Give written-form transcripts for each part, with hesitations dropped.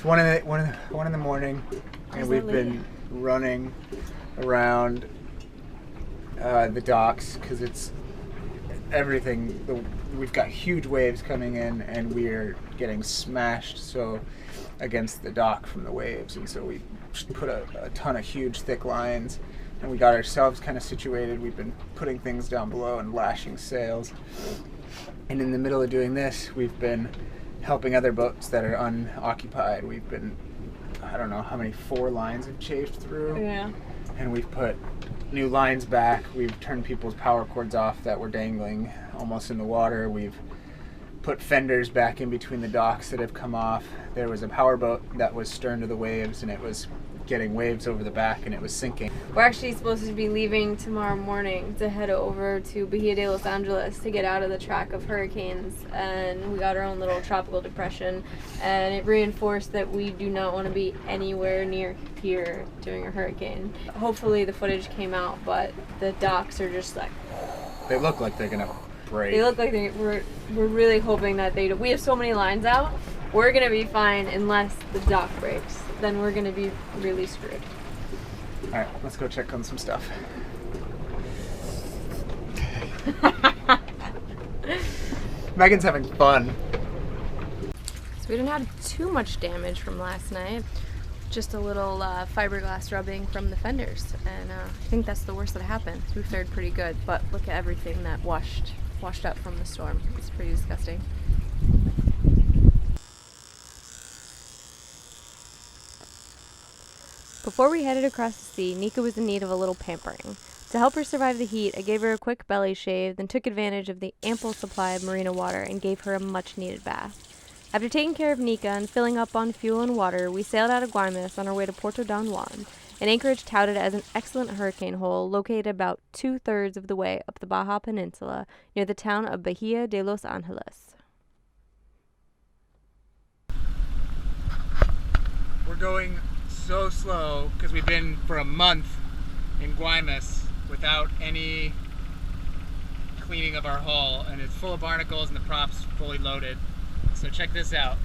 It's one in the morning, and we've been running around the docks because it's everything. We've got huge waves coming in, and we're getting smashed against the dock from the waves, and so we put a ton of huge thick lines, and we got ourselves kind of situated. We've been putting things down below and lashing sails, and in the middle of doing this, we've been helping other boats that are unoccupied. We've been, I don't know how many, 4 lines have chafed through. Yeah. And we've put new lines back. We've turned people's power cords off that were dangling almost in the water. We've put fenders back in between the docks that have come off. There was a power boat that was stern to the waves, and it was getting waves over the back, and it was sinking. We're actually supposed to be leaving tomorrow morning to head over to Bahia de Los Angeles to get out of the track of hurricanes, and we got our own little tropical depression, and it reinforced that we do not want to be anywhere near here during a hurricane. Hopefully the footage came out, but the docks are just like... They look like they're gonna break. They look like we're really hoping that they do. We have so many lines out, we're gonna be fine unless the dock breaks. Then we're gonna be really screwed. All right, let's go check on some stuff. Megan's having fun. So we didn't have too much damage from last night. Just a little fiberglass rubbing from the fenders, and I think that's the worst that happened. We fared pretty good, but look at everything that washed up from the storm. It's pretty disgusting. Before we headed across the sea, Nika was in need of a little pampering. To help her survive the heat, I gave her a quick belly shave, then took advantage of the ample supply of marina water and gave her a much-needed bath. After taking care of Nika and filling up on fuel and water, we sailed out of Guaymas on our way to Puerto Don Juan, an anchorage touted as an excellent hurricane hole located about 2/3 of the way up the Baja Peninsula near the town of Bahia de Los Angeles. We're going so slow because we've been for a month in Guaymas without any cleaning of our hull, and it's full of barnacles and the props fully loaded. So check this out.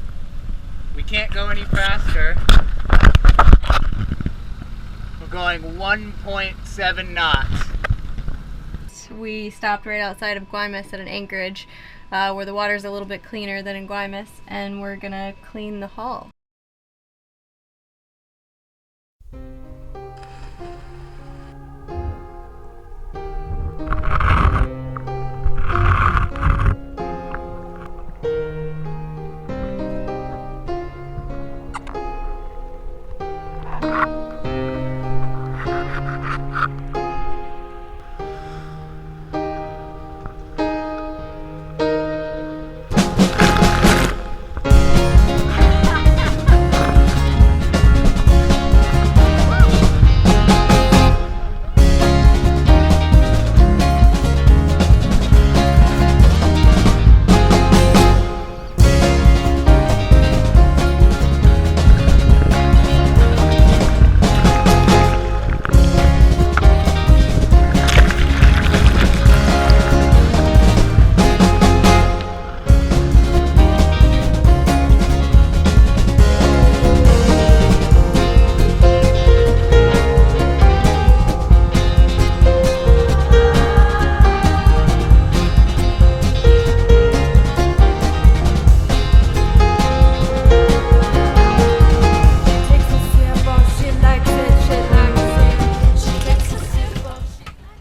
We can't go any faster. We're going 1.7 knots. We stopped right outside of Guaymas at an anchorage where the water's a little bit cleaner than in Guaymas, and we're gonna clean the hull.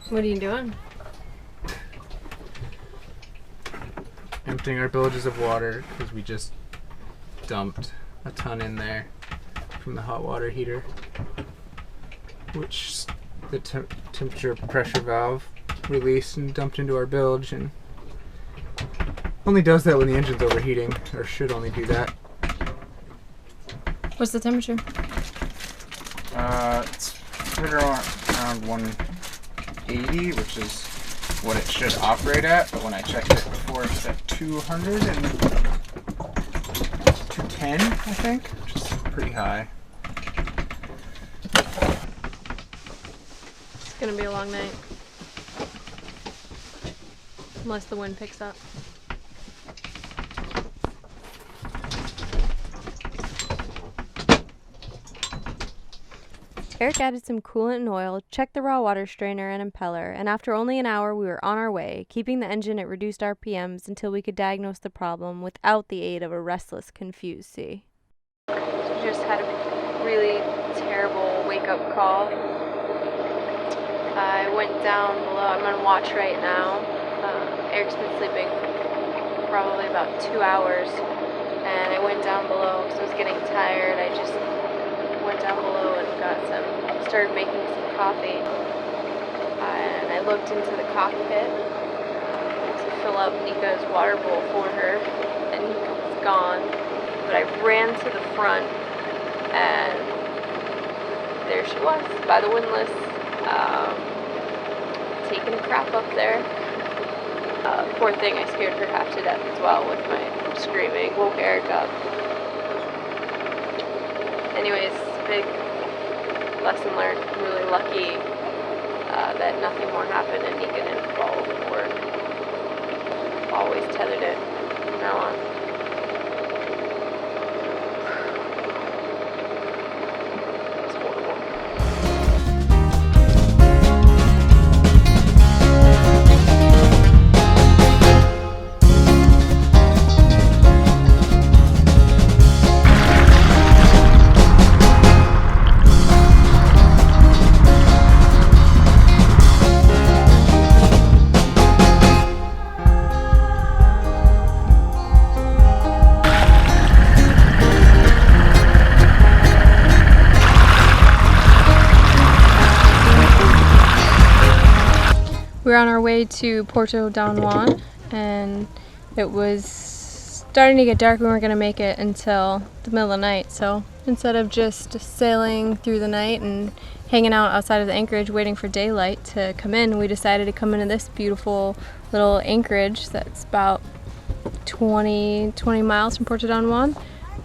What are you doing? Emptying our billages of water because we just dumped a ton in there from the hot water heater, which the temperature pressure valve released and dumped into our bilge, and only does that when the engine's overheating, or should only do that. What's the temperature? It's right around 180, which is what it should operate at, but when I checked it before, it's at 200 and 210, I think, which is pretty high. It's gonna be a long night. Unless the wind picks up. Eric added some coolant and oil, checked the raw water strainer and impeller, and after only an hour we were on our way, keeping the engine at reduced RPMs until we could diagnose the problem without the aid of a restless, confused sea. We just had a really terrible wake-up call. I went down below. I'm on watch right now. Eric's been sleeping probably about 2 hours, and I went down below because I was getting tired. I just went down below and started making some coffee, and I looked into the cockpit to fill up Nika's water bowl for her, and Nika was gone. But I ran to the front, and there she was by the windlass, taking a crap up there. Poor thing, I scared her half to death as well with my screaming, woke Eric up. Anyways, big lesson learned. I'm really lucky that nothing more happened and Nika didn't fall overboard. Always tethered it from now on. It's horrible. We're on our way to Puerto Don Juan, and it was starting to get dark. We weren't going to make it until the middle of the night, so instead of just sailing through the night and hanging out outside of the anchorage waiting for daylight to come in, we decided to come into this beautiful little anchorage that's about 20 miles from Puerto Don Juan.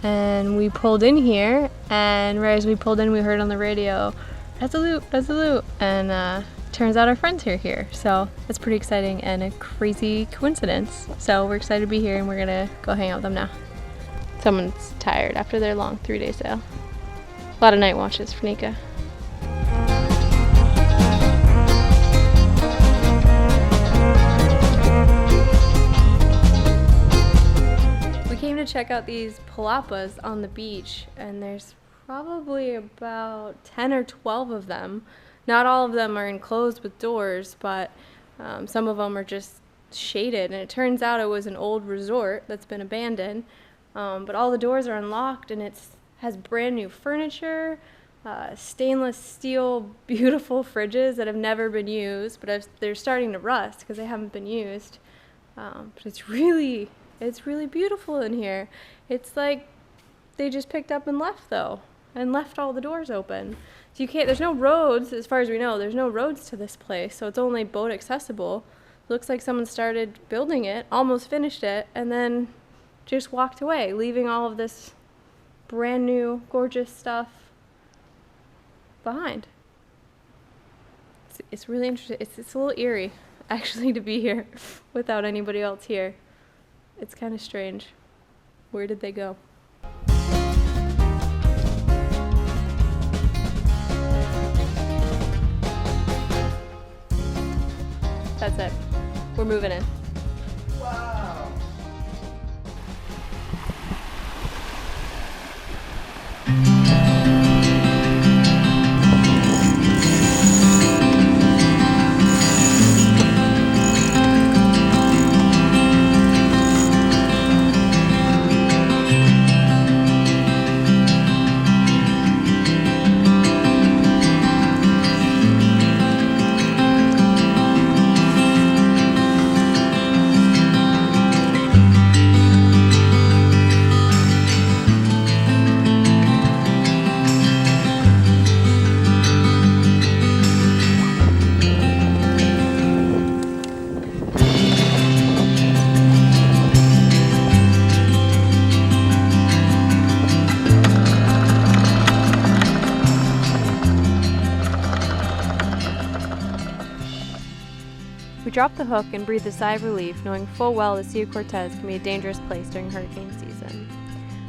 And we pulled in here, and right as we pulled in, we heard on the radio, Resolute, Resolute, and turns out our friends are here, so that's pretty exciting and a crazy coincidence. So we're excited to be here, and we're gonna go hang out with them now. Someone's tired after their long 3-day sail. A lot of night watches for Nika. We came to check out these palapas on the beach, and there's probably about 10 or 12 of them. Not all of them are enclosed with doors, but some of them are just shaded. And it turns out it was an old resort that's been abandoned, but all the doors are unlocked, and it has brand new furniture, stainless steel, beautiful fridges that have never been used, but they're starting to rust because they haven't been used. But it's really beautiful in here. It's like they just picked up and left, though, and left all the doors open. So there's no roads, as far as we know, there's no roads to this place, so it's only boat accessible. Looks like someone started building it, almost finished it, and then just walked away, leaving all of this brand new, gorgeous stuff behind. It's really interesting. It's a little eerie, actually, to be here without anybody else here. It's kind of strange. Where did they go? That's it. We're moving in. Wow. We dropped the hook and breathed a sigh of relief, knowing full well the Sea of Cortez can be a dangerous place during hurricane season.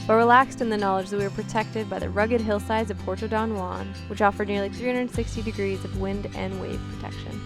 but relaxed in the knowledge that we were protected by the rugged hillsides of Puerto Don Juan, which offered nearly 360 degrees of wind and wave protection.